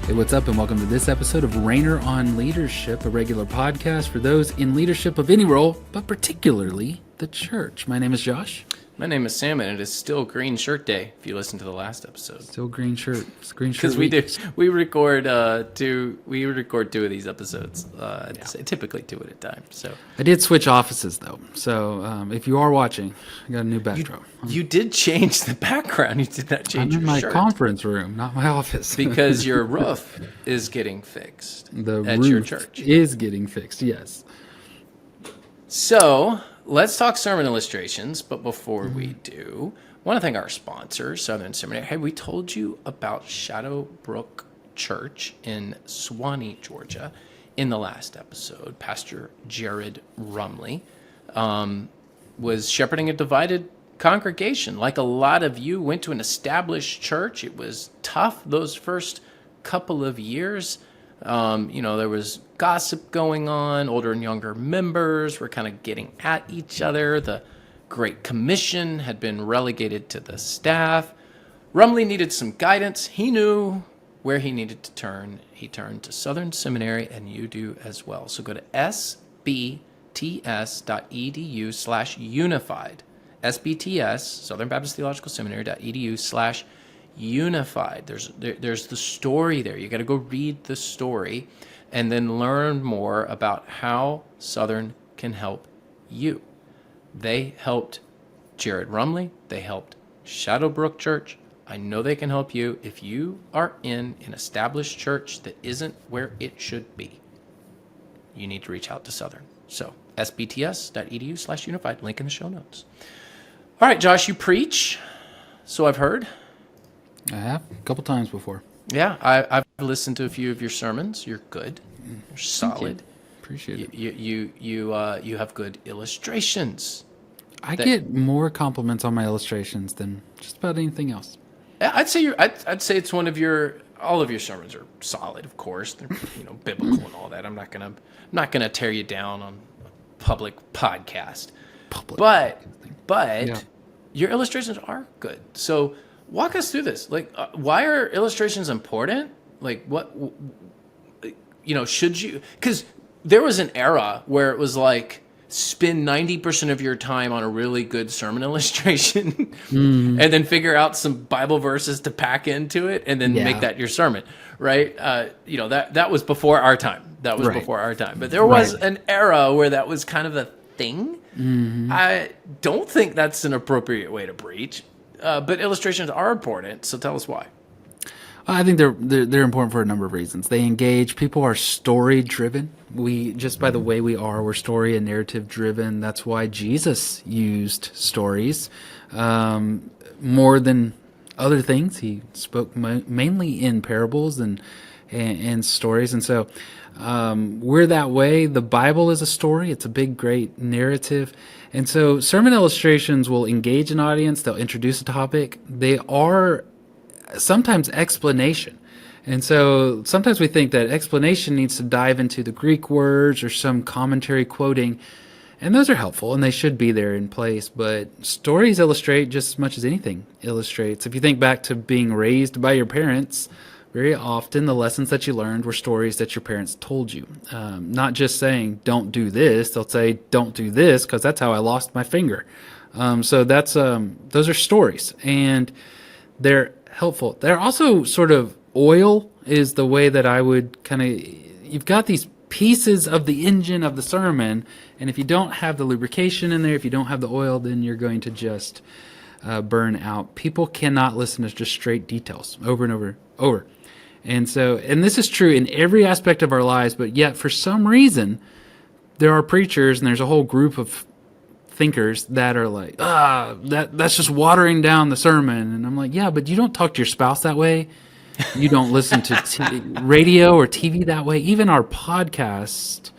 Hey, what's up, and welcome to this episode of Rainer on Leadership, a regular podcast for those in leadership of any role, but particularly the church. My name is Josh. My name is Sam, and it is still Green Shirt Day. If you listen to the last episode, Still green shirt. It's green shirt. because we record two of these episodes, typically two at a time. So I did switch offices though, so if you are watching, I got a new backdrop. you did change the background. You did not change I'm in your my shirt conference room, not my office. because your roof is getting fixed the at roof your church. is getting fixed. Yes. So let's talk sermon illustrations. But before we do, I want to thank our sponsor, Southern Seminary. Hey, we told you about Shadowbrook Church in Suwanee, Georgia, in the last episode. Pastor Jared Rumley was shepherding a divided congregation. Like a lot of you, went to an established church. It was tough those first couple of years. There was gossip going on. Older and younger members were kind of getting at each other. The Great Commission had been relegated to the staff. Rumley needed some guidance. He knew where he needed to turn. He turned to Southern Seminary, and you do as well. So go to sbts.edu/unified. SBTS, Southern Baptist Theological Seminary.edu/unified. There's the story there. You got to go read the story and then learn more about how Southern can help you. They helped Jared Rumley. They helped Shadowbrook Church. I know they can help you if you are in an established church that isn't where it should be. You need to reach out to Southern. So sbts.edu/unified, link in the show notes. All right, Josh, you preach, so I've heard. I have a couple times before. Yeah, I've listened to a few of your sermons. You're good. You're solid. Appreciate it. You have good illustrations. I get more compliments on my illustrations than just about anything else. I'd say it's one of all of your sermons are solid. Of course, they're biblical and all that. I'm not gonna tear you down on a public podcast. But Yeah. your illustrations are good. So walk us through this. Like, why are illustrations important? Like, should you? Because there was an era where it was like, spend 90% of your time on a really good sermon illustration and then figure out some Bible verses to pack into it and then make that your sermon, right? That was before our time. That was before our time. But there was an era where that was kind of a thing. I don't think that's an appropriate way to preach, but illustrations are important. So tell us why. I think they're important for a number of reasons. They engage. People are story driven. Just by the way we're story and narrative driven. That's why Jesus used stories more than other things. He spoke mainly in parables and stories, and so we're that way. The Bible is a story. It's a big, great narrative. And so sermon illustrations will engage an audience. They'll introduce a topic. They are sometimes explanation. And so sometimes we think that explanation needs to dive into the Greek words or some commentary quoting, and those are helpful and they should be there in place. But stories illustrate just as much as anything illustrates. If you think back to being raised by your parents, very often the lessons that you learned were stories that your parents told you. Not just saying, don't do this. They'll say, don't do this because that's how I lost my finger. So that's those are stories, and they're helpful. They're also sort of oil is the way that I would you've got these pieces of the engine of the sermon, and if you don't have the lubrication in there, if you don't have the oil, then you're going to just burn out. People cannot listen to just straight details over and over. And this is true in every aspect of our lives, but yet for some reason, there are preachers and there's a whole group of thinkers that are like, that's just watering down the sermon. And I'm like, yeah, but you don't talk to your spouse that way. You don't listen to radio or TV that way. Even our podcast,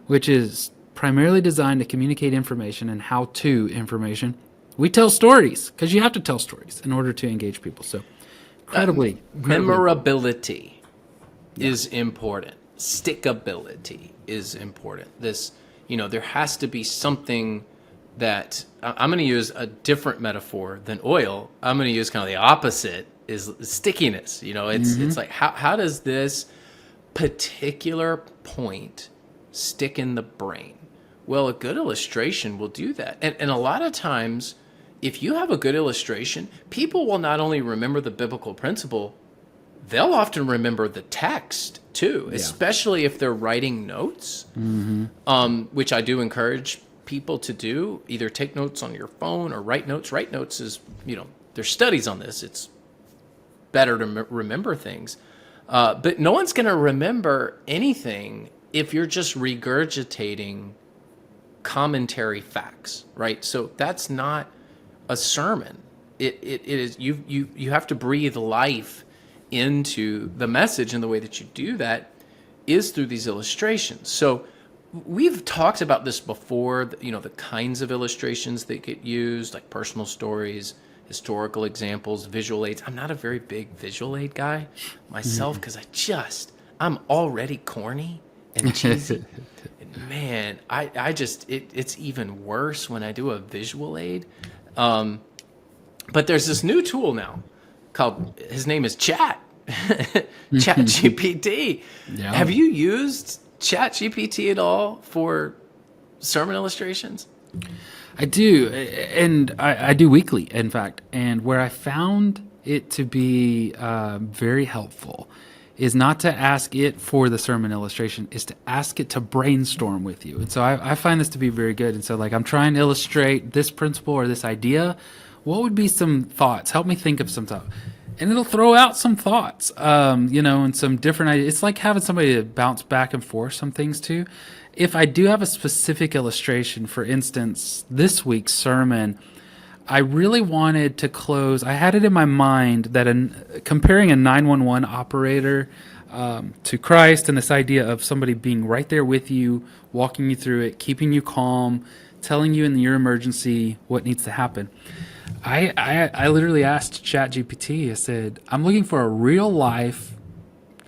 which is primarily designed to communicate information and how-to information, we tell stories because you have to tell stories in order to engage people. So incredibly memorability is important. Stickability is important. There has to be something that I'm going to use a different metaphor than oil. I'm going to use kind of the opposite is stickiness. It's like how does this particular point stick in the brain? Well, a good illustration will do that. And a lot of times, if you have a good illustration, people will not only remember the biblical principle, they'll often remember the text too, especially if they're writing notes, which I do encourage people to do. Either take notes on your phone or write notes. Write notes is, there's studies on this. It's better to remember things. But no one's going to remember anything if you're just regurgitating commentary facts, right? So that's not a sermon. It is you have to breathe life into the message, and the way that you do that is through these illustrations. So we've talked about this before, the kinds of illustrations that get used, like personal stories, historical examples, visual aids. I'm not a very big visual aid guy myself because I'm already corny and cheesy. And man, I just, it's even worse when I do a visual aid. But there's this new tool now called, his name is ChatGPT. Yeah. Have you used ChatGPT at all for sermon illustrations? I do, and I do weekly, in fact. And where I found it to be very helpful is not to ask it for the sermon illustration, is to ask it to brainstorm with you. And so I find this to be very good. And so, like, I'm trying to illustrate this principle or this idea. What would be some thoughts? Help me think of some thoughts. And it'll throw out some thoughts, and some different ideas. It's like having somebody to bounce back and forth some things to. If I do have a specific illustration, for instance, this week's sermon, I really wanted to close. I had it in my mind that comparing a 911 operator to Christ, and this idea of somebody being right there with you, walking you through it, keeping you calm, telling you in your emergency what needs to happen. I literally asked ChatGPT, I said, I'm looking for a real life,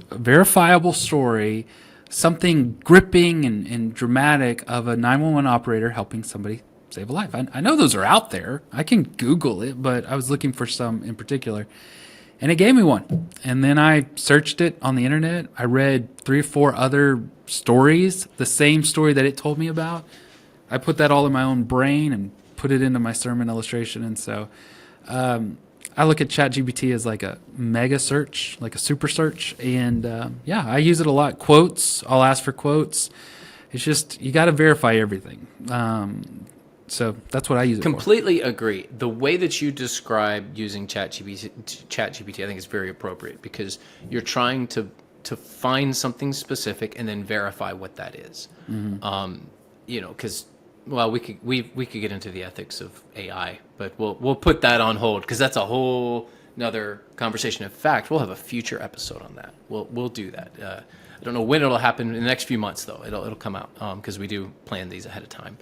verifiable story, something gripping and dramatic of a 911 operator helping somebody save a life. I know those are out there. I can Google it, but I was looking for some in particular. And it gave me one. And then I searched it on the internet. I read 3 or 4 other stories, the same story that it told me about. I put that all in my own brain and put it into my sermon illustration. And so I look at ChatGPT as like a mega search, like a super search. And I use it a lot. Quotes, I'll ask for quotes. It's just, you got to verify everything. So that's what I use it for. Completely agree. The way that you describe using ChatGPT, I think is very appropriate, because you're trying to find something specific and then verify what that is. Because we could get into the ethics of AI, but we'll put that on hold because that's a whole another conversation. In fact, we'll have a future episode on that. We'll do that. I don't know when it'll happen in the next few months, though. It'll come out because we do plan these ahead of time.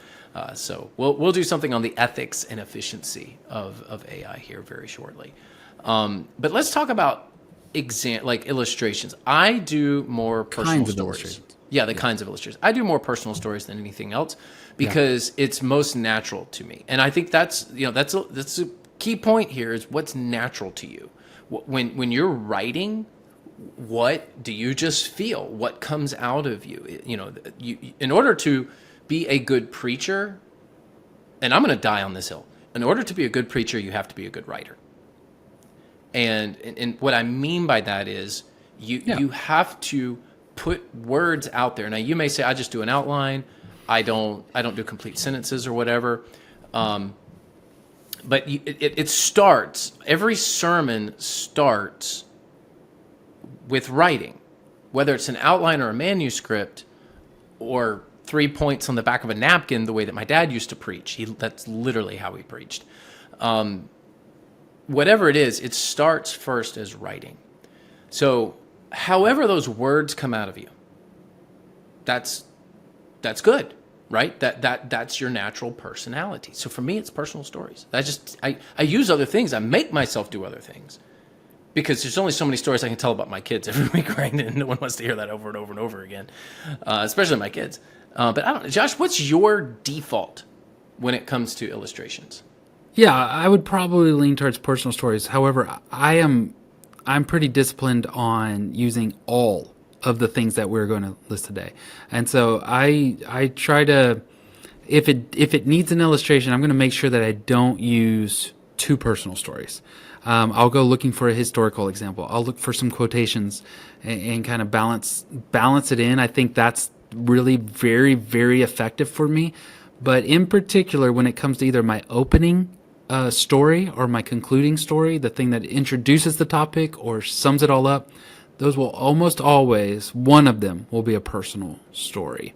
So we'll do something on the ethics and efficiency of AI here very shortly. But let's talk about illustrations. I do more personal stories. Yeah, the kinds of illustrations. I do more personal stories than anything else because it's most natural to me. And I think that's a key point here is what's natural to you. When you're writing, what do you just feel? What comes out of you? In order to be a good preacher, and I'm going to die on this hill. In order to be a good preacher, you have to be a good writer. And what I mean by that is you have to put words out there. Now you may say, I just do an outline. I don't do complete sentences or whatever. But it starts, every sermon starts with writing, whether it's an outline or a manuscript or 3 points on the back of a napkin, the way that my dad used to preach. That's literally how he preached. Whatever it is, it starts first as writing. So however those words come out of you, that's good, right? That's your natural personality. So for me, it's personal stories. I use other things. I make myself do other things because there's only so many stories I can tell about my kids every week, right? And no one wants to hear that over and over and over again, especially my kids. But I don't know, Josh, what's your default when it comes to illustrations? Yeah, I would probably lean towards personal stories. However, I am I'm pretty disciplined on using all of the things that we're going to list today. And so I try to, if it needs an illustration, I'm going to make sure that I don't use too personal stories. I'll go looking for a historical example. I'll look for some quotations and kind of balance it in. I think that's really very, very effective for me. But in particular, when it comes to either my opening story or my concluding story, the thing that introduces the topic or sums it all up, those will almost always, one of them will be a personal story.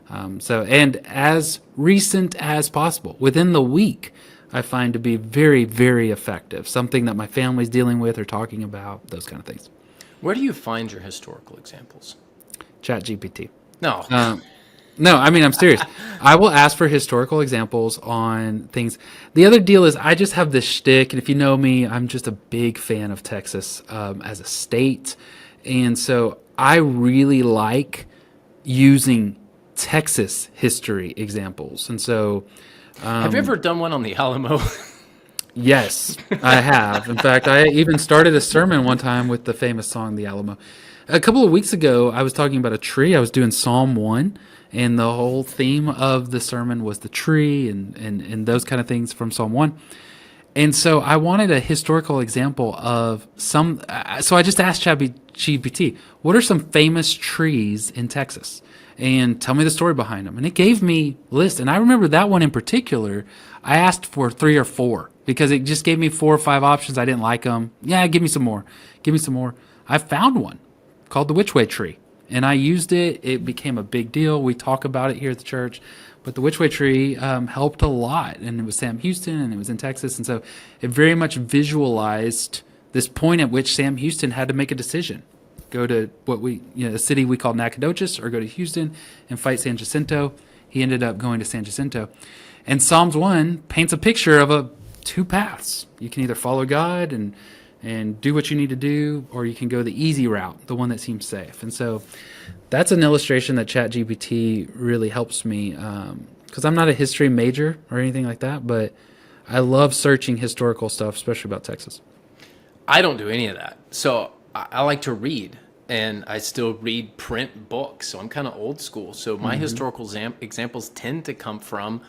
And as recent as possible, within the week, I find to be very, very effective. Something that my family's dealing with or talking about, those kind of things. Where do you find your historical examples? ChatGPT. No. No, I mean, I'm serious. I will ask for historical examples on things. The other deal is I just have this shtick, and if you know me, I'm just a big fan of Texas as a state. And so I really like using Texas history examples. And so... have you ever done one on the Alamo? Yes, I have. In fact, I even started a sermon one time with the famous song, The Alamo. A couple of weeks ago, I was talking about a tree. I was doing Psalm 1, and the whole theme of the sermon was the tree and those kind of things from Psalm 1. And so I wanted a historical example of some. So I just asked ChatGPT, what are some famous trees in Texas? And tell me the story behind them. And it gave me a list. And I remember that one in particular, I asked for 3 or 4 because it just gave me 4 or 5 options. I didn't like them. Yeah, give me some more. Give me some more. I found one called the Which Way tree. And I used it. It became a big deal. We talk about it here at the church. But the Which Way tree helped a lot. And it was Sam Houston, and it was in Texas. And so it very much visualized this point at which Sam Houston had to make a decision. Go to a city we call Nacogdoches, or go to Houston and fight San Jacinto. He ended up going to San Jacinto. And Psalms 1 paints a picture of 2 paths. You can either follow God and do what you need to do, or you can go the easy route, the one that seems safe. And so that's an illustration that ChatGPT really helps me, because I'm not a history major or anything like that, but I love searching historical stuff, especially about Texas. I don't do any of that. So I like to read, and I still read print books. So I'm kind of old school. So my historical examples tend to come from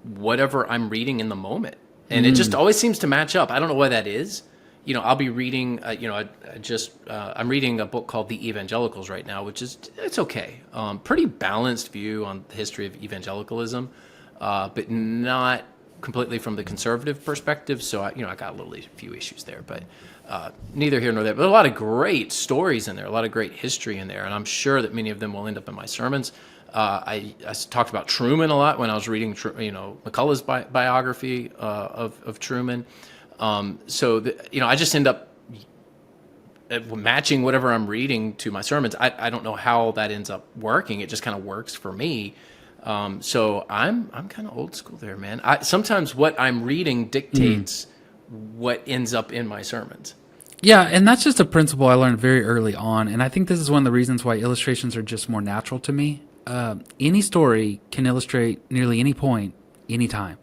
whatever I'm reading in the moment. And it just always seems to match up. I don't know why that is. You know, I'll be reading, I'm reading a book called The Evangelicals right now, it's okay. Pretty balanced view on the history of evangelicalism, but not completely from the conservative perspective. So, I got a few issues there, but neither here nor there. But a lot of great stories in there, a lot of great history in there. And I'm sure that many of them will end up in my sermons. I talked about Truman a lot when I was reading, McCullough's biography of Truman. I just end up matching whatever I'm reading to my sermons. I don't know how that ends up working. It just kind of works for me. So I'm kind of old school there, man. Sometimes what I'm reading dictates what ends up in my sermons. Yeah, and that's just a principle I learned very early on, and I think this is one of the reasons why illustrations are just more natural to me. Any story can illustrate nearly any point, anytime.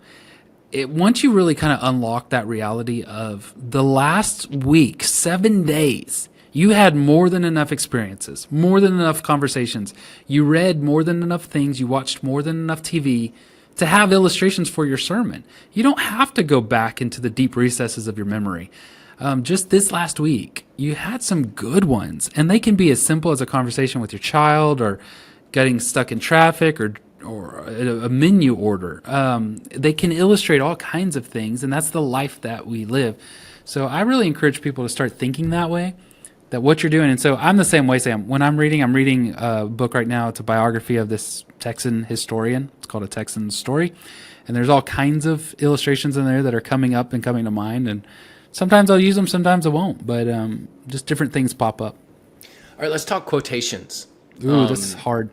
Once you really kind of unlock that reality of the last week, 7 days, you had more than enough experiences, more than enough conversations. You read more than enough things. You watched more than enough TV to have illustrations for your sermon. You don't have to go back into the deep recesses of your memory. Just this last week, you had some good ones, and they can be as simple as a conversation with your child, or getting stuck in traffic, or a menu order. They can illustrate all kinds of things, and that's the life that we live. So I really encourage people to start thinking that way, that what you're doing. And so I'm the same way, Sam. When I'm reading a book right now. It's a biography of this Texan historian. It's called A Texan Story. And there's all kinds of illustrations in there that are coming up and coming to mind. And sometimes I'll use them, sometimes I won't. But just different things pop up. All right, let's talk quotations. Ooh, this is hard.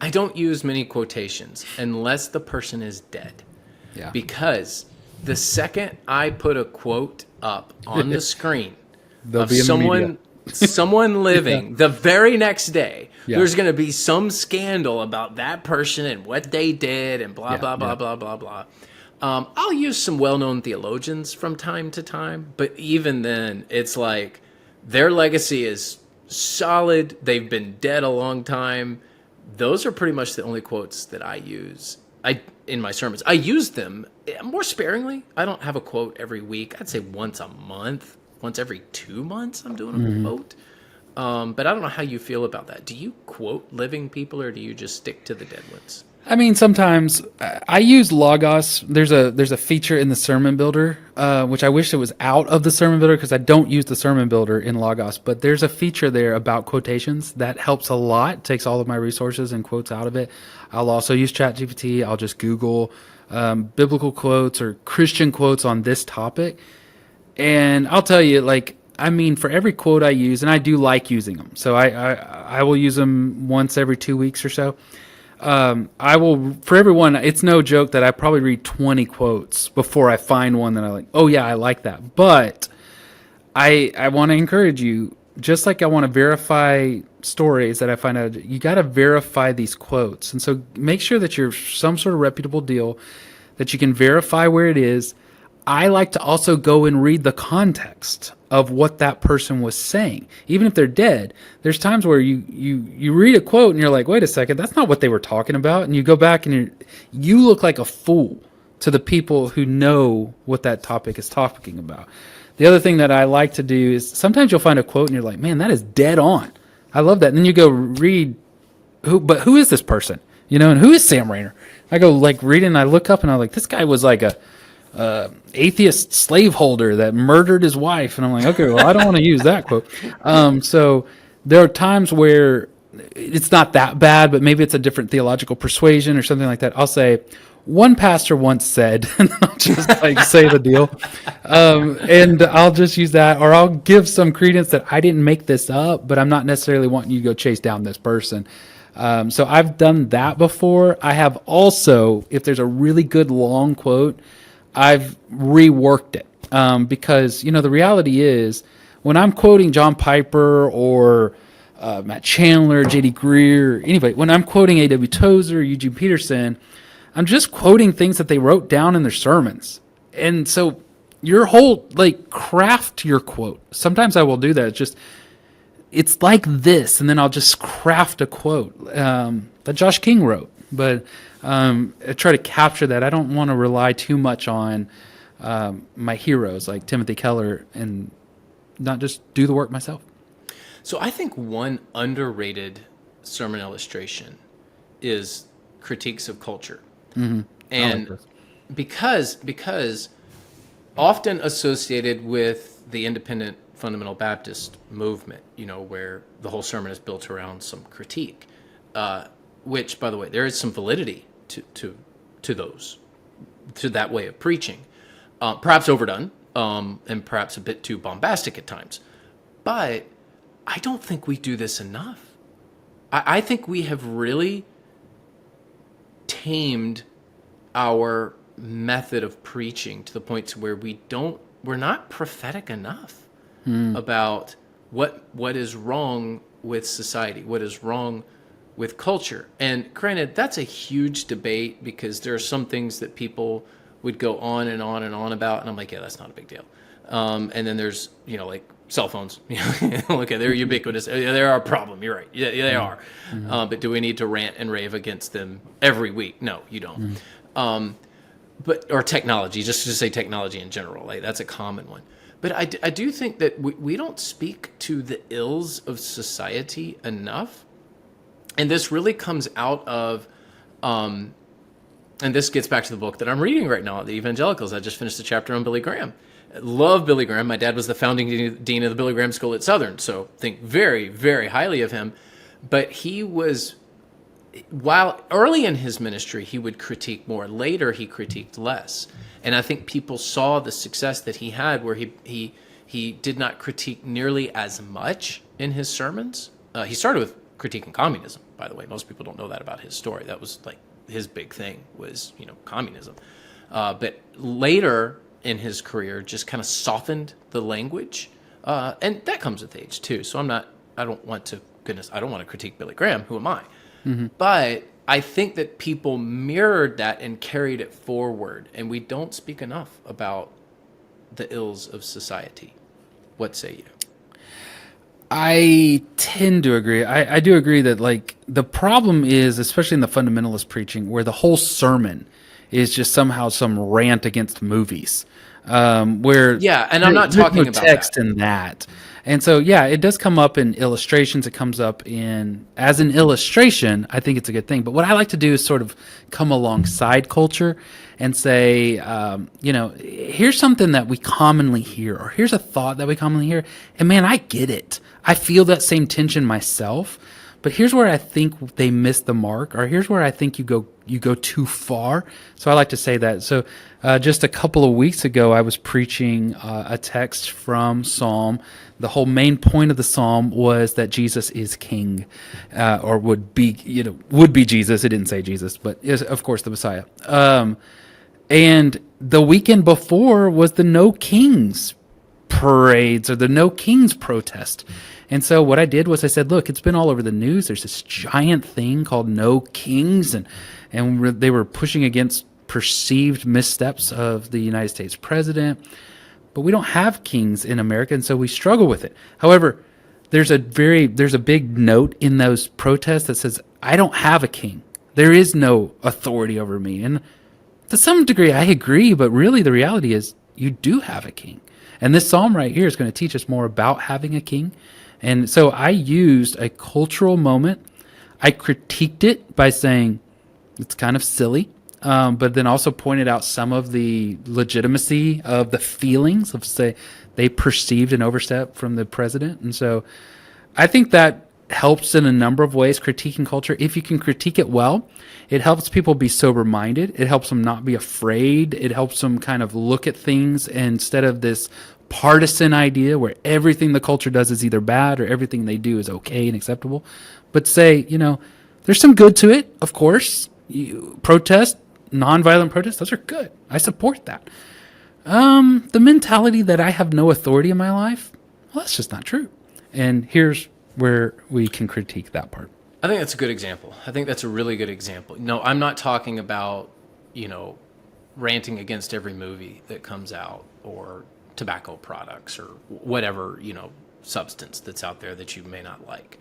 I don't use many quotations unless the person is dead. Yeah. Because the second I put a quote up on the screen of be someone living, the very next day, Yeah. there's going to be some scandal about that person and what they did and blah, blah, blah, blah, blah, blah. I'll use some well-known theologians from time to time, but even then, it's like their legacy is solid. They've been dead a long time. Those are pretty much the only quotes that I use. In my sermons. I use them more sparingly. I don't have a quote every week. I'd say once a month, once every 2 months, I'm doing a quote. But I don't know how you feel about that. Do you quote living people, or do you just stick to the dead ones? I mean, sometimes I use Logos. There's a feature in the Sermon Builder, which I wish it was out of the Sermon Builder because I don't use the Sermon Builder in Logos. But there's a feature there about quotations that helps a lot. Takes all of my resources and quotes out of it. I'll also use ChatGPT. I'll just Google biblical quotes or Christian quotes on this topic, and I'll tell you, like, I mean, for every quote I use, and I do like using them, so I will use them once every 2 weeks or so. I will, for everyone, it's no joke that I probably read 20 quotes before I find one that I like, oh yeah, I like that. But I want to encourage you, just like I want to verify stories that I find out, you got to verify these quotes. And so make sure that you're some sort of reputable deal, that you can verify where it is. I like to also go and read the context of what that person was saying. Even if they're dead, there's times where you read a quote and you're like, wait a second, that's not what they were talking about. And you go back and you look like a fool to the people who know what that topic is talking about. The other thing that I like to do is sometimes you'll find a quote and you're like, man, that is dead on. I love that. And then you go read, who is this person? And who is Sam Rainer? I go like reading and I look up and I'm like, this guy was like a atheist slaveholder that murdered his wife. And I'm like, okay, well, I don't want to use that quote. So there are times where it's not that bad, but maybe it's a different theological persuasion or something like that. I'll say, one pastor once said, and I'll just like say the deal. And I'll just use that, or I'll give some credence that I didn't make this up, but I'm not necessarily wanting you to go chase down this person. So I've done that before. I have also, if there's a really good long quote, I've reworked it, because, the reality is when I'm quoting John Piper or Matt Chandler, J.D. Greer, anybody, when I'm quoting A.W. Tozer, Eugene Peterson, I'm just quoting things that they wrote down in their sermons. And so your whole, craft your quote. Sometimes I will do that. It's like this, and then I'll just craft a quote that Josh King wrote. But I try to capture that. I don't want to rely too much on my heroes like Timothy Keller and not just do the work myself. So I think one underrated sermon illustration is critiques of culture. Mm-hmm. And because often associated with the independent fundamental Baptist movement, where the whole sermon is built around some critique, which, by the way, there is some validity to that way of preaching, perhaps overdone, and perhaps a bit too bombastic at times. But I don't think we do this enough. I think we have really tamed our method of preaching to the point to where we're not prophetic enough about what is wrong with society, what is wrong with culture. And granted, that's a huge debate because there are some things that people would go on and on and on about, and I'm like, yeah, that's not a big deal. And then there's, like cell phones. Okay, they're ubiquitous. They're a problem. You're right. Yeah, they are. Mm-hmm. But do we need to rant and rave against them every week? No, you don't. Mm-hmm. Or technology, just to say technology in general, that's a common one. But I do think that we don't speak to the ills of society enough. And this really comes out of, and this gets back to the book that I'm reading right now, The Evangelicals. I just finished a chapter on Billy Graham. Love Billy Graham. My dad was the founding dean of the Billy Graham School at Southern, so think very, very highly of him. But he was, while early in his ministry, he would critique more. Later, he critiqued less. And I think people saw the success that he had where he did not critique nearly as much in his sermons. He started with critiquing communism, by the way. Most people don't know that about his story. That was his big thing was, communism. But later in his career, just kind of softened the language. And that comes with age too. So I don't want to critique Billy Graham. Who am I? Mm-hmm. But I think that people mirrored that and carried it forward, and we don't speak enough about the ills of society. What say you? I tend to agree. I do agree that like the problem is, especially in the fundamentalist preaching, where the whole sermon is just somehow some rant against movies, where Yeah, and I'm not there's talking no about text that. in that. And so, yeah, it does come up in illustrations. It comes up in as an illustration. I think it's a good thing. But what I like to do is sort of come alongside culture and say, here's something that we commonly hear, or here's a thought that we commonly hear. And man, I get it. I feel that same tension myself. But here's where I think they miss the mark, or here's where I think you go too far. So I like to say that. So just a couple of weeks ago, I was preaching a text from Psalm. The whole main point of the Psalm was that Jesus is King, or would be Jesus. It didn't say Jesus, but is of course the Messiah. And the weekend before was the No Kings parades, or the No Kings protest. And so what I did was I said, look, it's been all over the news. There's this giant thing called No Kings, and they were pushing against perceived missteps of the United States president. But we don't have kings in America, and so we struggle with it. However, there's a big note in those protests that says, I don't have a king. There is no authority over me. And to some degree, I agree, but really the reality is you do have a king. And this psalm right here is going to teach us more about having a king. And so I used a cultural moment. I critiqued it by saying it's kind of silly, but then also pointed out some of the legitimacy of the feelings of, say, they perceived an overstep from the president. And so I think that helps in a number of ways, critiquing culture. If you can critique it well, it helps people be sober-minded. It helps them not be afraid. It helps them kind of look at things instead of this partisan idea where everything the culture does is either bad or everything they do is okay and acceptable. But say, there's some good to it, of course. Protest, nonviolent protest, those are good. I support that. The mentality that I have no authority in my life, well, that's just not true. And here's where we can critique that part. I think that's a good example. I think that's a really good example. No, I'm not talking about, ranting against every movie that comes out, or tobacco products, or whatever, substance that's out there that you may not like.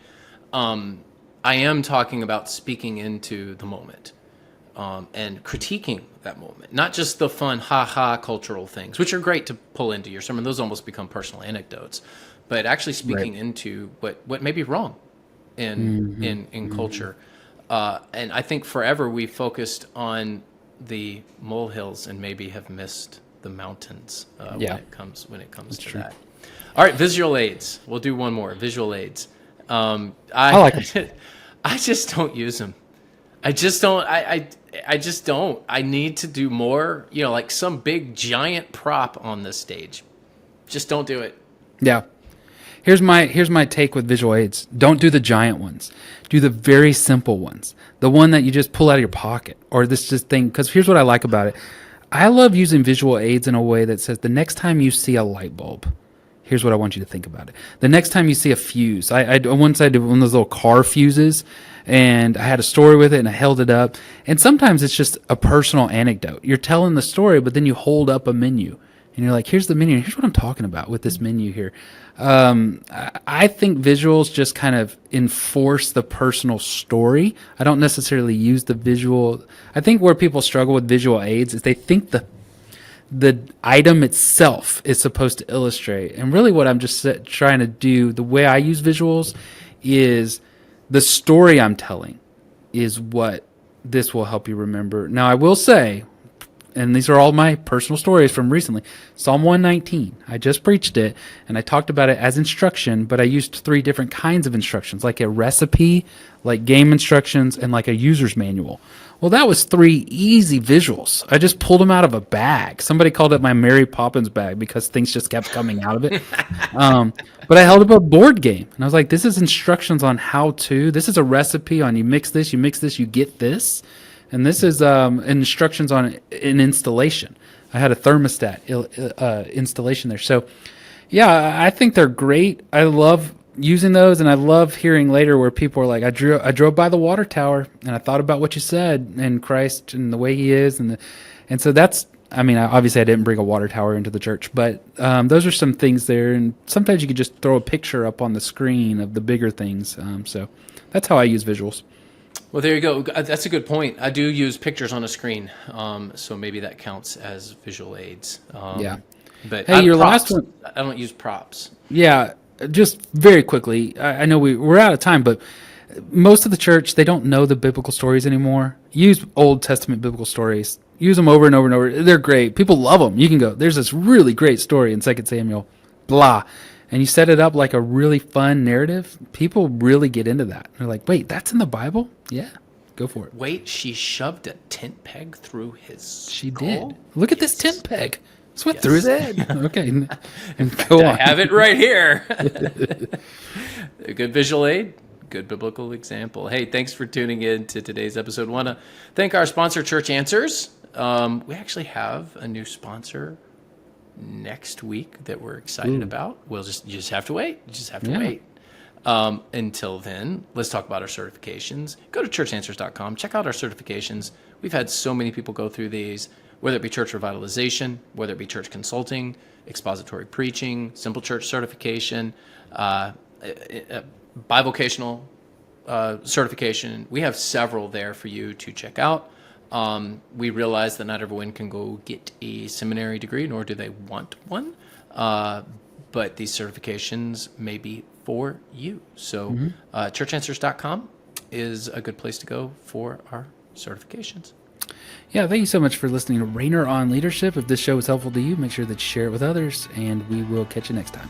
I am talking about speaking into the moment, and critiquing that moment, not just the fun ha-ha cultural things, which are great to pull into your sermon. Those almost become personal anecdotes, but actually speaking into what may be wrong in culture. And I think forever we focused on the molehills and maybe have missed the mountains when it comes That's to true. That. All right, visual aids. We'll do one more. Visual aids. I like them. I just don't use them. I just don't. I just don't. I need to do more. Like some big giant prop on this stage. Just don't do it. Yeah. Here's my take with visual aids. Don't do the giant ones. Do the very simple ones. The one that you just pull out of your pocket, or this just thing. Because here's what I like about it. I love using visual aids in a way that says the next time you see a light bulb, here's what I want you to think about it. The next time you see a fuse, I once I did one of those little car fuses, and I had a story with it, and I held it up. And sometimes it's just a personal anecdote. You're telling the story, but then you hold up a menu, and you're like, here's the menu. Here's what I'm talking about with this menu here. I think visuals just kind of enforce the personal story. I don't necessarily use the visual. I think where people struggle with visual aids is they think the item itself is supposed to illustrate. And really what I'm just trying to do, the way I use visuals, is the story I'm telling is what this will help you remember. Now, I will say, and these are all my personal stories from recently, Psalm 119. I just preached it, and I talked about it as instruction, but I used 3 different kinds of instructions, like a recipe, like game instructions, and like a user's manual. Well, that was 3 easy visuals. I just pulled them out of a bag. Somebody called it my Mary Poppins bag because things just kept coming out of it. But I held up a board game, and I was like, this is instructions on how to. This is a recipe on you mix this, you get this. And this is instructions on an installation. I had a thermostat installation there. So, yeah, I think they're great. I love using those, and I love hearing later where people are like, I drove by the water tower and I thought about what you said and Christ and the way He is, and so that's. I mean, obviously I didn't bring a water tower into the church, but those are some things there, and sometimes you could just throw a picture up on the screen of the bigger things. So that's how I use visuals. Well, there you go. That's a good point. I do use pictures on a screen, so maybe that counts as visual aids. Yeah. But Hey, your props. last one. I don't use props. Yeah, just very quickly. I know we're out of time, but most of the church, they don't know the biblical stories anymore. Use Old Testament biblical stories. Use them over and over and over. They're great. People love them. You can go, there's this really great story in 2 Samuel, blah. And you set it up like a really fun narrative. People really get into that. They're like, wait, that's in the Bible? Yeah, go for it. Wait, she shoved a tent peg through his skull? She did. Look at this tent peg. This went Yes. through his head. Okay. And go I on. have it right here. A good visual aid, good biblical example. Hey, thanks for tuning in to today's episode. Want to thank our sponsor, Church Answers. We actually have a new sponsor next week that we're excited about. You just have to wait. You just have to wait. Until then, let's talk about our certifications. Go to churchanswers.com. Check out our certifications. We've had so many people go through these, whether it be church revitalization, whether it be church consulting, expository preaching, simple church certification, bivocational certification. We have several there for you to check out. We realize that not everyone can go get a seminary degree, nor do they want one. But these certifications may be for you. So churchanswers.com is a good place to go for our certifications. Yeah, thank you so much for listening to Rainer on Leadership. If this show was helpful to you, make sure that you share it with others, and we will catch you next time.